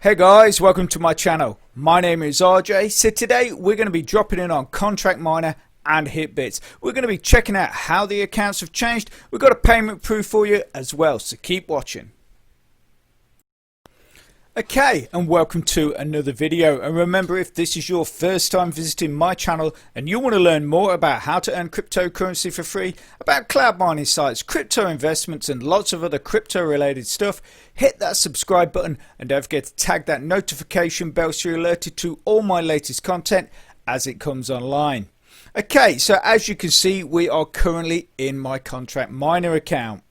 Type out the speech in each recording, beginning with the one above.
Hey guys, welcome to my channel. My name is RJ. So today we're going to be dropping in on Contract Miner and HitBits. We're going to be checking out how the accounts have changed. We've got a payment proof for you as well, so keep watching. Okay, and welcome to another video. And remember, if this is your first time visiting my channel and you want to learn more about how to earn cryptocurrency for free, about cloud mining sites, crypto investments and lots of other crypto related stuff, hit that subscribe button and don't forget to tag that notification bell so you're alerted to all my latest content as it comes online. Okay, so as you can see, we are currently in my Contract Miner account.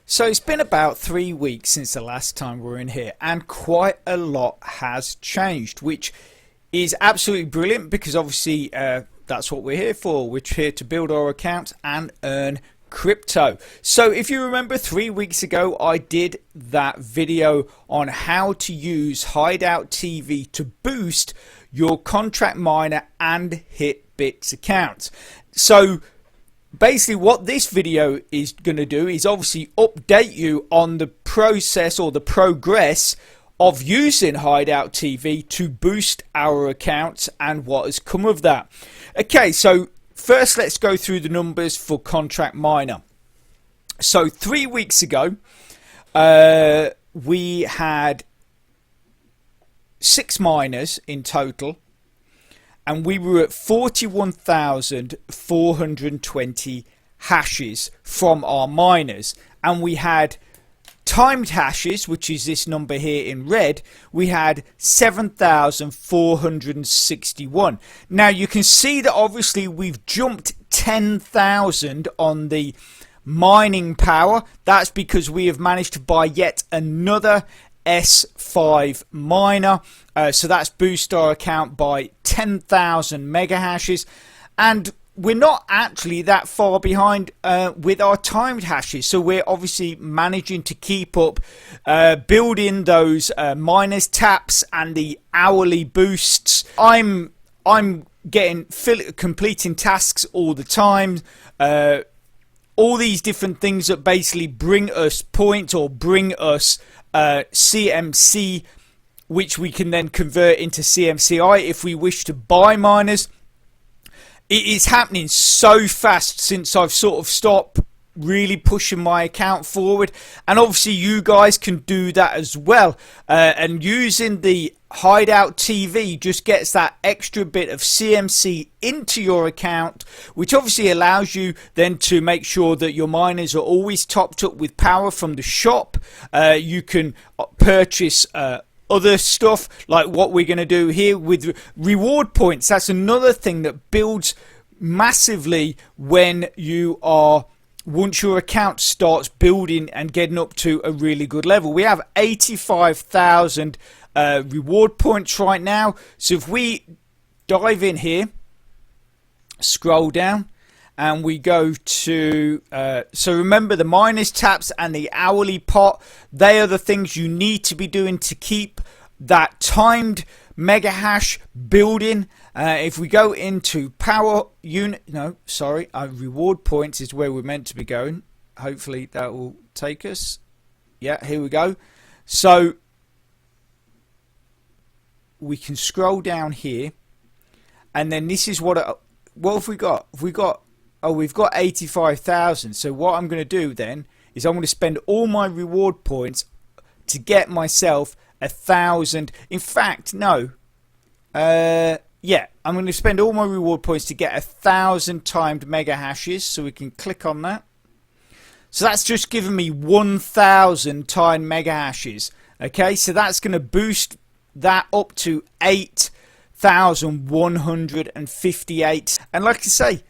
So it's been about 3 weeks since the last time we were in here, and quite a lot has changed, which is absolutely brilliant because obviously that's what we're here for. We're here to build our accounts and earn crypto. So if you remember, 3 weeks ago I did that video on how to use Hideout TV to boost your Contract Miner and HitBits accounts. So basically what this video is going to do is obviously update you on the process or the progress of using Hideout TV to boost our accounts and what has come of that. Okay, so first let's go through the numbers for Contract Miner. So 3 weeks ago we had 6 miners in total, and we were at 41,420 hashes from our miners, and we had timed hashes, which is this number here in red. We had 7,461. Now you can see that obviously we've jumped 10,000 on the mining power. That's because we have managed to buy yet another S5 miner, so that's boosted our account by 10,000 mega hashes, and we're not actually that far behind with our timed hashes, so we're obviously managing to keep up building those miners taps and the hourly boosts. I'm completing tasks all the time, all these different things that basically bring us points or bring us CMC, which we can then convert into CMCI if we wish to buy miners. It is happening so fast since I've sort of stopped really pushing my account forward, and obviously you guys can do that as well, and using the Hideout TV just gets that extra bit of CMC into your account, which obviously allows you then to make sure that your miners are always topped up with power from the shop. You can purchase other stuff like what we're going to do here with reward points. That's another thing that builds massively when you are once your account starts building and getting up to a really good level. We have 85,000 reward points right now. So if we dive in here, scroll down, and we go to so remember, the miners taps and the hourly pot, they are the things you need to be doing to keep that timed mega hash building. If we go into power unit, no, sorry, reward points is where we're meant to be going. Hopefully that will take us. Yeah, here we go. So we can scroll down here, and then this is what have we got? We've got 85,000. So what I'm going to do then is I'm going to spend all my reward points to get myself 1,000. In fact, no. Yeah, I'm going to spend all my reward points to get 1,000 timed mega hashes. So we can click on that. So that's just given me 1,000 timed mega hashes. Okay, so that's going to boost that up to 8,158. And like I say,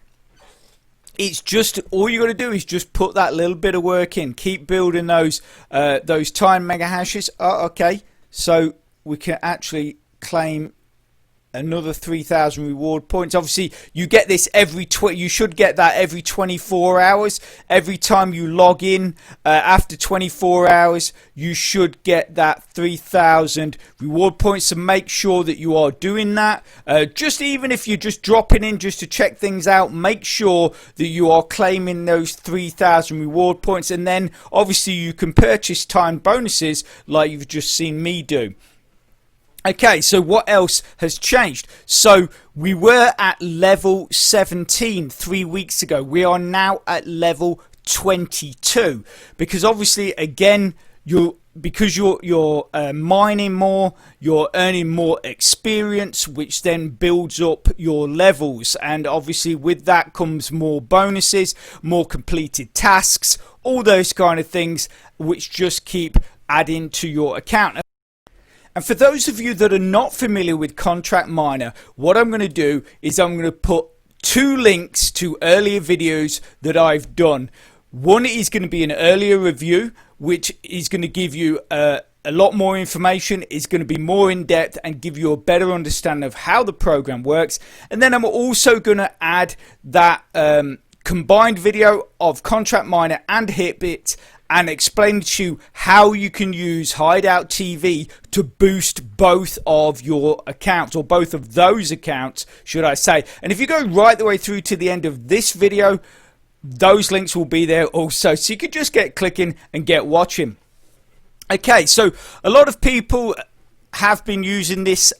it's just all you got to do is just put that little bit of work in. Keep building those timed mega hashes. Oh, okay, so we can actually claim another 3,000 reward points. Obviously you get this you should get that every 24 hours. Every time you log in after 24 hours you should get that 3,000 reward points. So make sure that you are doing that. Just even if you're just dropping in just to check things out, make sure that you are claiming those 3,000 reward points, and then obviously you can purchase timed bonuses like you've just seen me do. Okay, so what else has changed? So we were at level 17 3 weeks ago. We are now at level 22 because obviously, again, because you're mining more, you're earning more experience, which then builds up your levels, and obviously with that comes more bonuses, more completed tasks, all those kind of things, which just keep adding to your account. And for those of you that are not familiar with Contract Miner, what I'm going to do is I'm going to put 2 links to earlier videos that I've done. One is going to be an earlier review, which is going to give you a lot more information, is going to be more in depth and give you a better understanding of how the program works. And then I'm also going to add that combined video of Contract Miner and HitBits, and explain to you how you can use Hideout TV to boost both of your accounts, or both of those accounts, should I say. And if you go right the way through to the end of this video, those links will be there also, so you could just get clicking and get watching. Okay, so a lot of people have been using this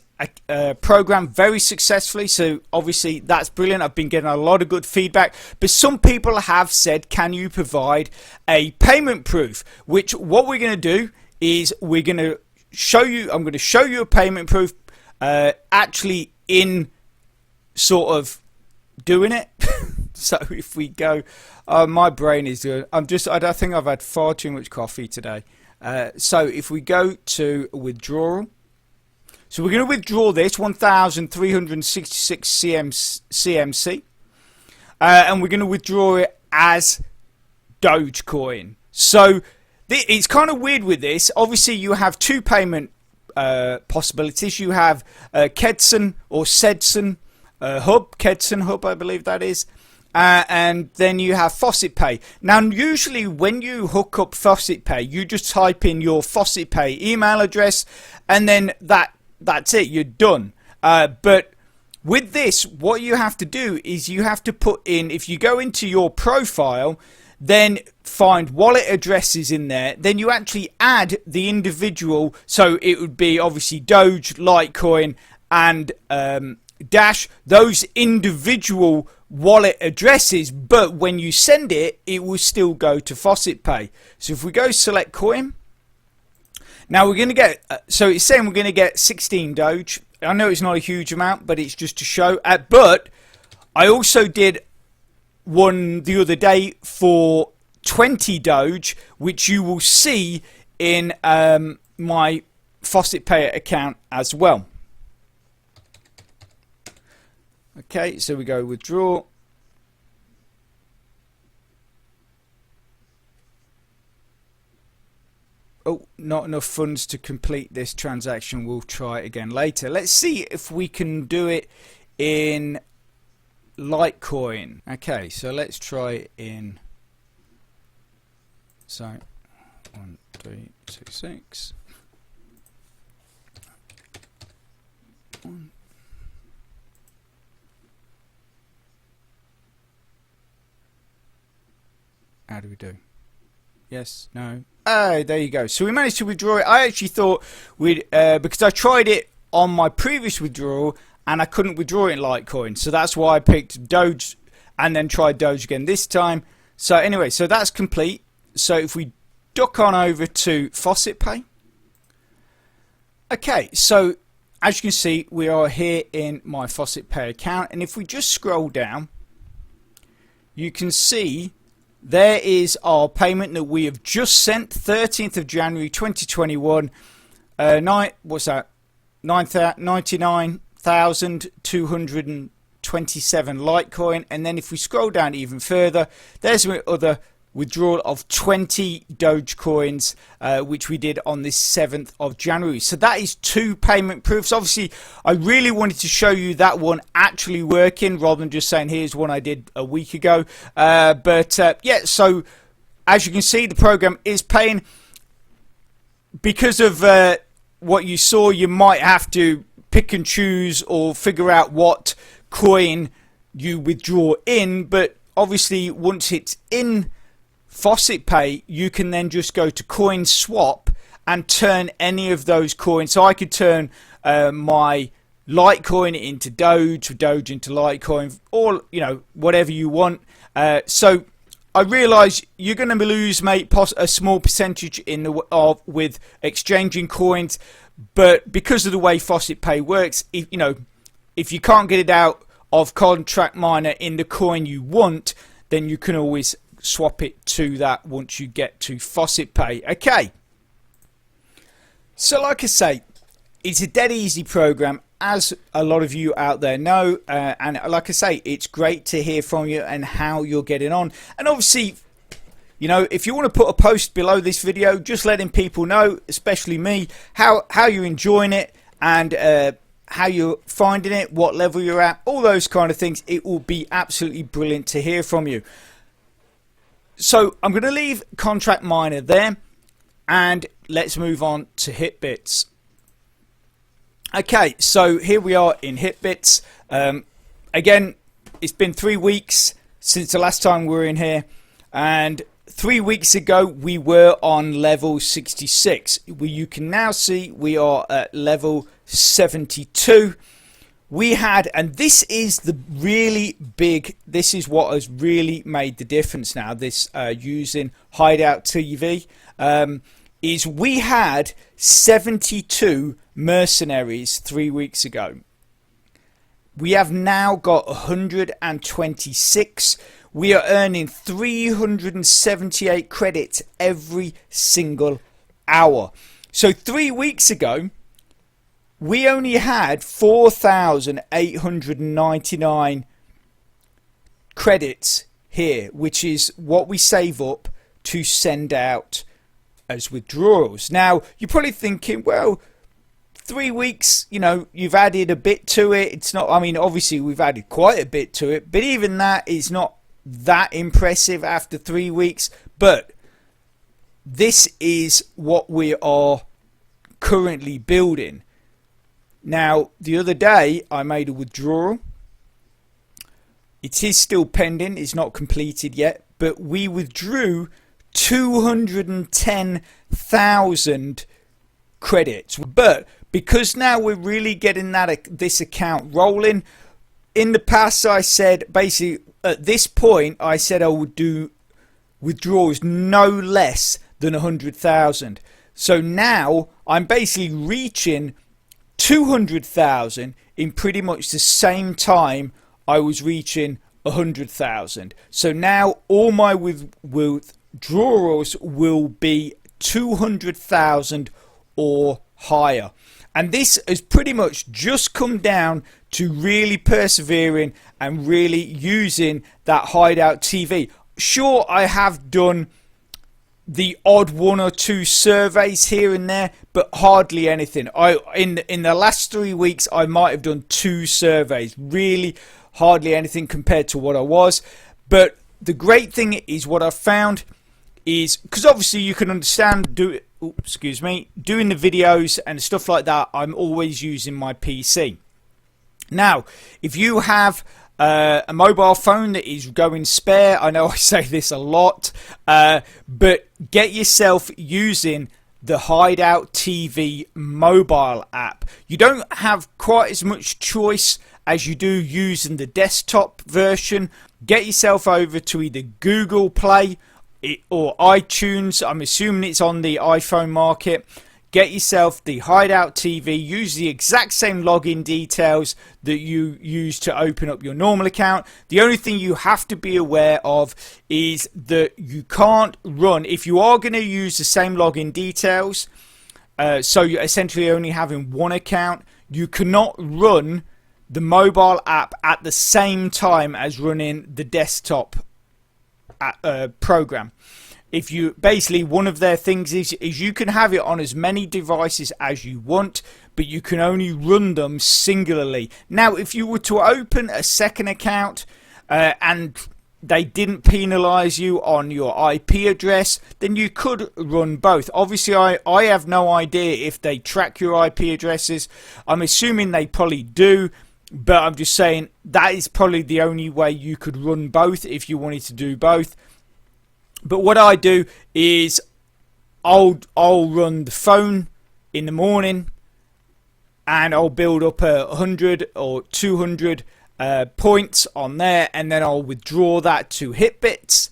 program very successfully, so obviously that's brilliant. I've been getting a lot of good feedback, but some people have said, can you provide a payment proof? Which what we're going to do is we're going to show you, I'm going to show you a payment proof actually in sort of doing it. So if we go, my brain is good. I don't think I've had far too much coffee today. So if we go to withdrawal, so we're going to withdraw this 1,366 CMC, and we're going to withdraw it as Dogecoin. So it's kind of weird with this. Obviously, you have 2 payment possibilities. You have Kedson or Sedson Hub, Kedson Hub, I believe that is. And then you have Faucet Pay. Now, usually when you hook up Faucet Pay, you just type in your Faucet Pay email address, and then that's it, you're done. But with this, what you have to do is you have to put in, if you go into your profile, then find wallet addresses in there, then you actually add the individual, so it would be obviously Doge, Litecoin, and Dash, those individual wallet addresses, but when you send it, it will still go to Faucet Pay. So if we go select coin, now we're going to get, so it's saying we're going to get 16 Doge. I know it's not a huge amount, but it's just to show. But I also did one the other day for 20 Doge, which you will see in my Faucet Pay account as well. Okay, so we go withdraw. Oh, not enough funds to complete this transaction. We'll try it again later. Let's see if we can do it in Litecoin. Okay, so let's try it in. So 1366. How do we do? Yes, no. Oh, there you go. So we managed to withdraw it. I actually thought we'd, because I tried it on my previous withdrawal and I couldn't withdraw it in Litecoin. So that's why I picked Doge and then tried Doge again this time. So anyway, so that's complete. So if we duck on over to Faucet Pay. Okay, so as you can see, we are here in my Faucet Pay account. And if we just scroll down, you can see there is our payment that we have just sent, 13th of January 2021. What's that? 99,227 Litecoin. And then if we scroll down even further, there's my other withdrawal of 20 Dogecoins, which we did on this 7th of January. So that is 2 payment proofs. Obviously, I really wanted to show you that one actually working rather than just saying here's one I did a week ago. Yeah, so as you can see, the program is paying. Because of what you saw, you might have to pick and choose or figure out what coin you withdraw in, but obviously once it's in Faucet Pay, you can then just go to coin swap and turn any of those coins. So I could turn my Litecoin into Doge, Doge into Litecoin, or whatever you want. So I realise you're going to lose, mate, a small percentage with exchanging coins, but because of the way Faucet Pay works, if you can't get it out of Contract Miner in the coin you want, then you can always swap it to that once you get to Faucet Pay. Okay. So like I say, it's a dead easy program, as a lot of you out there know, and like I say, it's great to hear from you and how you're getting on. And obviously, if you want to put a post below this video, just letting people know, especially me, how you're enjoying it and how you're finding it, what level you're at, all those kind of things. It will be absolutely brilliant to hear from you. So I'm going to leave Contract Miner there, and let's move on to HitBits. Okay, so here we are in HitBits. Again, it's been 3 weeks since the last time we were in here, and 3 weeks ago we were on level 66. You can now see we are at level 72. We had, and this is the really big, this is what has really made the difference now, this using Hideout TV, is we had 72 mercenaries 3 weeks ago. We have now got 126. We are earning 378 credits every single hour. So 3 weeks ago, we only had 4,899 credits here, which is what we save up to send out as withdrawals. Now, you're probably thinking, well, 3 weeks, you've added a bit to it. It's not, I mean, obviously we've added quite a bit to it, but even that is not that impressive after 3 weeks. But this is what we are currently building. Now, the other day I made a withdrawal. It is still pending, it's not completed yet, but we withdrew 210,000 credits. But because now we're really getting this account rolling, in the past I said, basically at this point I said I would do withdrawals no less than 100,000. So now I'm basically reaching 200,000 in pretty much the same time I was reaching 100,000. So now all my withdrawals will be 200,000 or higher. And this has pretty much just come down to really persevering and really using that Hideout TV. Sure, I have done the odd 1 or 2 surveys here and there, but hardly anything. In the last 3 weeks I might have done 2 surveys, really hardly anything compared to what I was. But the great thing is, what I've found is, because obviously you can understand doing the videos and stuff like that, I'm always using my PC. Now, if you have a mobile phone that is going spare, I know I say this a lot, but get yourself using the Hideout TV mobile app. You don't have quite as much choice as you do using the desktop version. Get yourself over to either Google Play or iTunes. I'm assuming it's on the iPhone market. Get yourself the Hideout TV. Use the exact same login details that you use to open up your normal account. The only thing you have to be aware of is that you can't run, if you are going to use the same login details, so you're essentially only having one account, you cannot run the mobile app at the same time as running the desktop program. If you basically, one of their things is you can have it on as many devices as you want, but you can only run them singularly. Now, if you were to open a second account and they didn't penalize you on your IP address, then you could run both. Obviously, I have no idea if they track your IP addresses. I'm assuming they probably do, but I'm just saying that is probably the only way you could run both if you wanted to do both. But what I do is I'll run the phone in the morning, and I'll build up 100 or 200 points on there, and then I'll withdraw that to HitBits,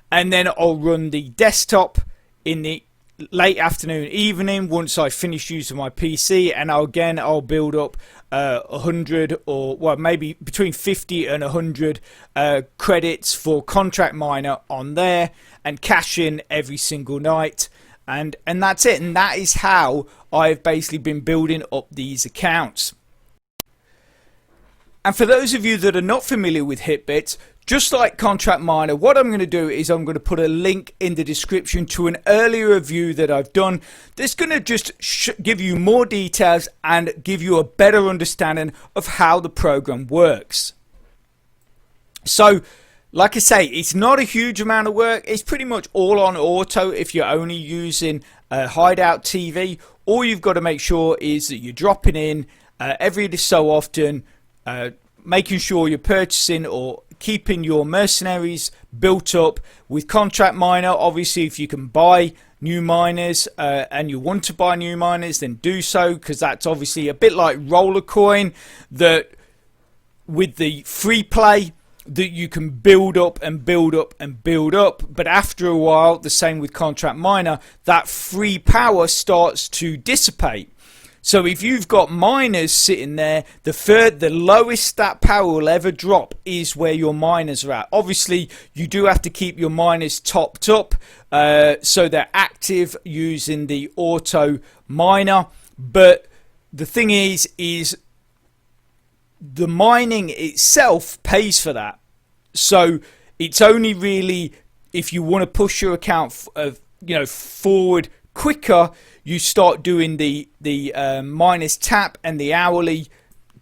and then I'll run the desktop in the late afternoon, evening, once I finish using my PC, and I'll build up 100, or well, maybe between 50 and 100 credits for Contract Miner on there, and cash in every single night, and that's it. And that is how I've basically been building up these accounts. And for those of you that are not familiar with HitBits, just like Contract Miner, what I'm going to do is I'm going to put a link in the description to an earlier review that I've done that's going to just give you more details and give you a better understanding of how the program works. So, like I say, it's not a huge amount of work. It's pretty much all on auto if you're only using Hideout TV. All you've got to make sure is that you're dropping in every so often, making sure you're purchasing or keeping your mercenaries built up with Contract Miner. Obviously, if you can buy new miners and you want to buy new miners, then do so, because that's obviously a bit like Roller Coin, that with the free play that you can build up and build up and build up, but after a while, the same with Contract Miner, that free power starts to dissipate. So if you've got miners sitting there, the lowest that power will ever drop is where your miners are at. Obviously, you do have to keep your miners topped up so they're active using the auto miner. But the thing is the mining itself pays for that. So it's only really if you want to push your account forward quicker, you start doing the minus tap and the hourly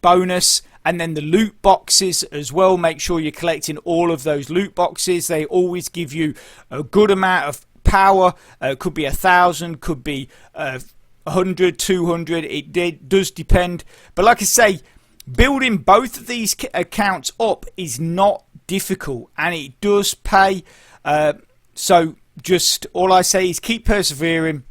bonus, and then the loot boxes as well. Make sure you're collecting all of those loot boxes. They always give you a good amount of power. Could be 1,000, could be 100, 200. It does depend. But like I say, building both of these accounts up is not difficult, and it does pay. So just all I say is keep persevering,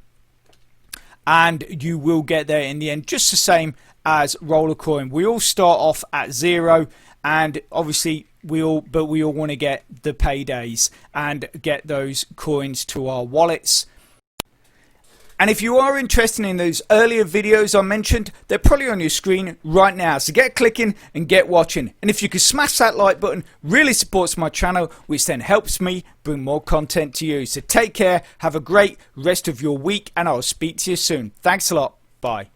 and you will get there in the end, just the same as Roller Coin. We all start off at 0, and obviously we all want to get the paydays and get those coins to our wallets. And if you are interested in those earlier videos I mentioned, they're probably on your screen right now. So get clicking and get watching. And if you could smash that like button, really supports my channel, which then helps me bring more content to you. So take care, have a great rest of your week, and I'll speak to you soon. Thanks a lot. Bye.